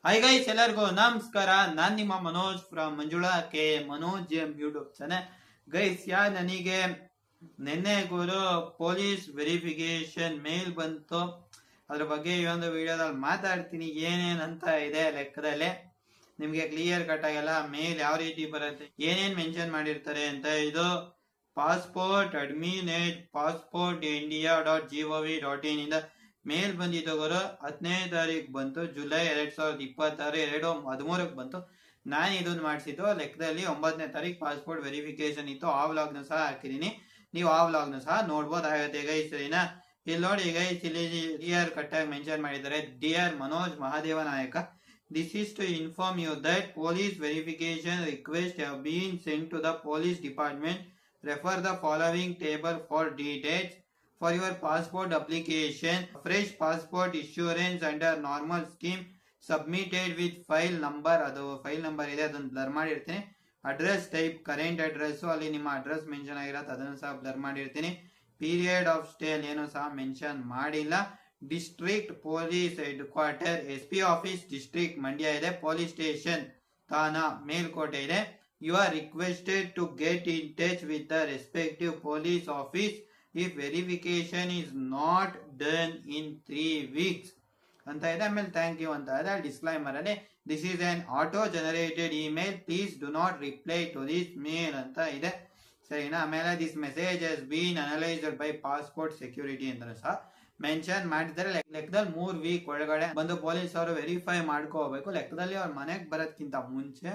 Hi guys, ಎಲ್ಲರಿಗೂ ನಮಸ್ಕಾರ. ನಾನ್ ನಿಮ್ಮ Manoj from Manjula K Manoj YouTube channel. Guys, ನನಗೆ ನಿನ್ನೆ ಗುರು ಪೊಲೀಸ್ ವೆರಿಫಿಕೇಶನ್ ಮೇಲ್ ಬಂತು. ಅದ್ರ ಬಗ್ಗೆ ಈ ಒಂದು ವಿಡಿಯೋದಲ್ಲಿ ಮಾತಾಡ್ತೀನಿ. ಏನೇನಂತ ಇದೆ ಲೆಕ್ಕದಲ್ಲಿ ನಿಮ್ಗೆ ಕ್ಲಿಯರ್ ಕಟ್ ಆಗಲ್ಲ. ಮೇಲ್ ಯಾವ ರೀತಿ ಬರುತ್ತೆ, ಏನೇನ್ ಮೆನ್ಷನ್ ಮಾಡಿರ್ತಾರೆ ಅಂತ. ಇದು ಪಾಸ್ಪೋರ್ಟ್ admin@passportindia.gov.in ಇಂದ ಮೇಲ್ ಬಂದಿತ್ತು ಗುರು. 10ನೇ ತಾರೀಕು ಬಂತು, ಜುಲೈ 2026, 2/13 ಬಂತು. ನಾನು ಇದನ್ನ ಮಾಡಿಸಿದ್ದು ಲೆಕ್ಕದಲ್ಲಿ 9ನೇ ತಾರೀಕು ಪಾಸ್ಪೋರ್ಟ್ ವೆರಿಫಿಕೇಶನ್ ಇತ್ತು. ಆ ವ್ಲಾಗ್ನ ಸಹ ಹಾಕಿದೀನಿ, ನೀವು ಆ ವ್ಲಾಗ್ನ ಸಹ ನೋಡ್ಬೋದಾಗುತ್ತೆ ಗೈಸ್. ಸರಿನಾ? ಇಲ್ಲಿ ನೋಡಿ ಗೈಸ್, ಇಲ್ಲಿ ಕ್ಲಿಯರ್ ಕಟ್ ಆಗಿ ಮೆನ್ಷನ್ ಮಾಡಿದ್ದಾರೆ. ಡಿಯರ್ ಮನೋಜ್ ಮಹಾದೇವ ನಾಯಕ, this is to inform you that police verification requests have been sent to the police department. Refer the following table for details. For your passport application, fresh passport issuance under normal scheme submitted with file number, ಅದು file number ಇದೆ, ಅದನ್ನು blur ಮಾಡಿರ್ತೀನಿ. Address type current address, ಅಲ್ಲಿ ನಿಮ್ಮ address mention ಆಗಿರತ್ತೆ, ಅದನ್ನು ಸಹ blur ಮಾಡಿರ್ತೀನಿ. ಪೀರಿಯಡ್ ಆಫ್ ಸ್ಟೇ ಏನೋ ಸಹ ಮೆನ್ಷನ್ ಮಾಡಿಲ್ಲ. District police head quarter, SP office district Mandya ಇದೆ. ಪೊಲೀಸ್ ಸ್ಟೇಷನ್ ಥಾನಾ ಮೇಲ್ಕೋಟೆ ಇದೆ. You are requested to get in touch with the respective police office if verification is not done in 3 weeks ಅಂತ ಇದೆ. ಆಮೇಲೆ thank you ಅಂತ ಇದೆ. Disclaimer ಅಲ್ಲಿ this is an auto generated email, please do not reply to this mail ಅಂತ ಇದೆ. ಸರಿನಾ? ಆಮೇಲೆ this message has been analysed by passport security ಅಂತ ಸಹ ಮೆನ್ಷನ್ ಮಾಡಿದ್ದಾರೆ. ಲೆಕ್ಕದಲ್ಲಿ 3 ವೀಕ್ ಒಳಗಡೆ ಬಂದು ಪೊಲೀಸ್ ಅವರು ವೆರಿಫೈ ಮಾಡ್ಕೋಬೇಕು. ಲೆಕ್ಕದಲ್ಲಿ ಅವ್ರ ಮನೆಗೆ ಬರೋದ್ಕಿಂತ ಮುಂಚೆ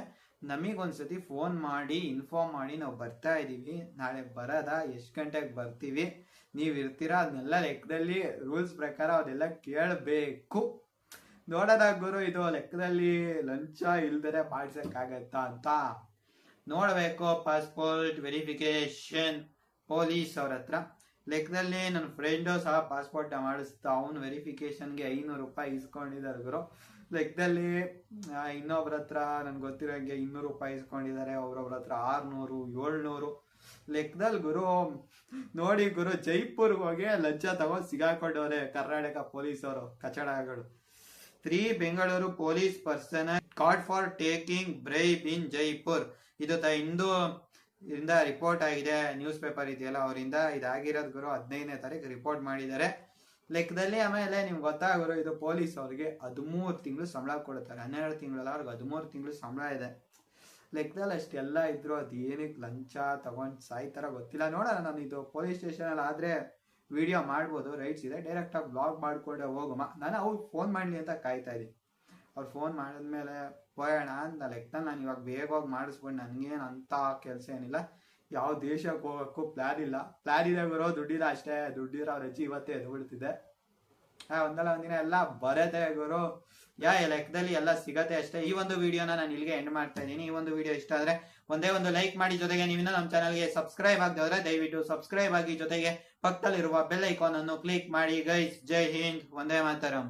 ನಮಗೊಂದ್ಸತಿ ಫೋನ್ ಮಾಡಿ ಇನ್ಫಾರ್ಮ್ ಮಾಡಿ, ನಾವು ಬರ್ತಾ ಇದೀವಿ, ನಾಳೆ ಬರೋದಾ, ಎಷ್ಟು ಗಂಟೆಗೆ ಬರ್ತೀವಿ, ನೀವು ಇರ್ತೀರಾ, ಅದನ್ನೆಲ್ಲ ಲೆಕ್ಕದಲ್ಲಿ ರೂಲ್ಸ್ ಪ್ರಕಾರ ಅದೆಲ್ಲ ಕೇಳಬೇಕು. ನೋಡೋದಾಗ ಗುರು, ಇದು ಲೆಕ್ಕದಲ್ಲಿ ಲಂಚ ಇಲ್ದರೆ ಮಾಡಿಸಕ್ಕಾಗತ್ತಾ ಅಂತ ನೋಡಬೇಕು. ಪಾಸ್ಪೋರ್ಟ್ ವೆರಿಫಿಕೇಶನ್ ಪೊಲೀಸ್ ಅವ್ರ ಹತ್ರ ಲೆಕ್ಕದಲ್ಲಿ ನನ್ನ ಫ್ರೆಂಡು ಸಹ ಪಾಸ್ಪೋರ್ಟ್ ಮಾಡಿಸ್ತಾ, ಅವನು ವೆರಿಫಿಕೇಶನ್ಗೆ 500 ರೂಪಾಯಿ ಇಸ್ಕೊಂಡಿದ್ದಾರೆ ಗುರು. ಲೆಕ್ಕದಲ್ಲಿ ಇನ್ನೊಬ್ರ ಹತ್ರ ನನ್ಗೆ ಗೊತ್ತಿರೋಂಗೆ 200 ರೂಪಾಯಿ ಇಸ್ಕೊಂಡಿದ್ದಾರೆ, ಅವ್ರೊಬ್ರ ಹತ್ರ 600, 700 ಲೆಕ್ಕದಲ್ಲಿ ಗುರು. ನೋಡಿ ಗುರು, ಜೈಪುರ್ಗೆ ಹೋಗಿ ಲಂಚ ತಗೊಂಡು ಸಿಗಾಕೊಂಡವ್ರೆ ಕರ್ನಾಟಕ ಪೊಲೀಸ್ ಅವರು, ಕಚಡಗಳು. 3 Bengaluru police person caught for taking bribe in Jaipur. ಇದು ಇಂದು ಇಂದ ರಿಪೋರ್ಟ್ ಆಗಿದೆ, ನ್ಯೂಸ್ ಪೇಪರ್ ಇದೆಯಲ್ಲ ಅವರಿಂದ ಇದಾಗಿರೋದು ಗುರು. 15ನೇ ತಾರೀಕು ರಿಪೋರ್ಟ್ ಮಾಡಿದ್ದಾರೆ ಲೆಕ್ಕದಲ್ಲಿ. ಆಮೇಲೆ ನಿಮ್ಗೆ ಗೊತ್ತಾಗೋರು, ಇದು ಪೊಲೀಸ್ ಅವ್ರಿಗೆ 13 ತಿಂಗಳು ಸಂಬಳ ಕೊಡ್ತಾರೆ. 12 ತಿಂಗಳಲ್ಲ, ಅವ್ರಿಗೆ 13 ತಿಂಗಳು ಸಂಬಳ ಇದೆ. ಲೆಕ್ಕದಲ್ಲಿ ಅಷ್ಟೆಲ್ಲ ಇದ್ರು, ಅದು ಏನಕ್ಕೆ ಲಂಚ ತಗೊಂಡು ಸಾಯ್ತಾರ ಗೊತ್ತಿಲ್ಲ. ನೋಡೋಣ, ನಾನು ಇದು ಪೊಲೀಸ್ ಸ್ಟೇಷನ್ ಅಲ್ಲಿ ಆದ್ರೆ ವಿಡಿಯೋ ಮಾಡ್ಬೋದು, ರೈಟ್ಸ್ ಇದೆ. ಡೈರೆಕ್ಟ್ ಆಗಿ ಬ್ಲಾಗ್ ಮಾಡ್ಕೊಂಡೆ ಹೋಗಮ್ಮ. ನಾನು ಅವ್ರು ಫೋನ್ ಮಾಡ್ಲಿ ಅಂತ ಕಾಯ್ತಾ ಇದ್ದೀನಿ. ಅವ್ರು ಫೋನ್ ಮಾಡಿದ್ಮೇಲೆ ಹೋಗೋಣ ಅಂತ ಲೆಕ್ಕದಲ್ಲಿ ನಾನು ಇವಾಗ ಬೇಗ ಹೋಗಿ ಮಾಡಿಸ್ಕೊಂಡು, ನನಗೇನು ಅಂತ ಕೆಲಸ ಏನಿಲ್ಲ. ಯಾವ ದೇಶಕ್ಕೆ ಹೋಗೋಕ್ಕೂ ಪ್ಲಾನ್ ಇಲ್ಲ. ಪ್ಲಾನ್ ಇದೆ ಗುರು, ದುಡ್ಡಿಲ್ಲ ಅಷ್ಟೇ. ದುಡ್ಡಿರೋ ಅವ್ರ ಅಜ್ಜಿ ಇವತ್ತೇ ಎದ್ದು ಬಿಡ್ತಿದೆ. ಒಂದಲ್ಲ ಒಂದಿನ ಎಲ್ಲ ಬರತ್ತೆ ಗುರು. ಲೆಕ್ಕದಲ್ಲಿ ಎಲ್ಲ ಸಿಗತ್ತೆ ಅಷ್ಟೇ. ಈ ಒಂದು ವಿಡಿಯೋನ ನಾನು ಇಲ್ಲಿಗೆ ಎಂಡ್ ಮಾಡ್ತಾ ಇದ್ದೀನಿ. ಈ ಒಂದು ವಿಡಿಯೋ ಇಷ್ಟ ಆದ್ರೆ ಒಂದೇ ಒಂದು ಲೈಕ್ ಮಾಡಿ. ಜೊತೆಗೆ ನೀವಿನ್ನ ನಮ್ಮ ಚಾನಲ್ಗೆ ಸಬ್ಸ್ಕ್ರೈಬ್ ಆಗದವ್ರೆ ದಯವಿಟ್ಟು ಸಬ್ಸ್ಕ್ರೈಬ್ ಆಗಿ. ಜೊತೆಗೆ ಪಕ್ಕದಲ್ಲಿರುವ ಬೆಲ್ ಐಕಾನ್ ಅನ್ನು ಕ್ಲಿಕ್ ಮಾಡಿ. ಗೈಸ್, ಜೈ ಹಿಂದ್, ವಂದೇ ಮಾತರಂ.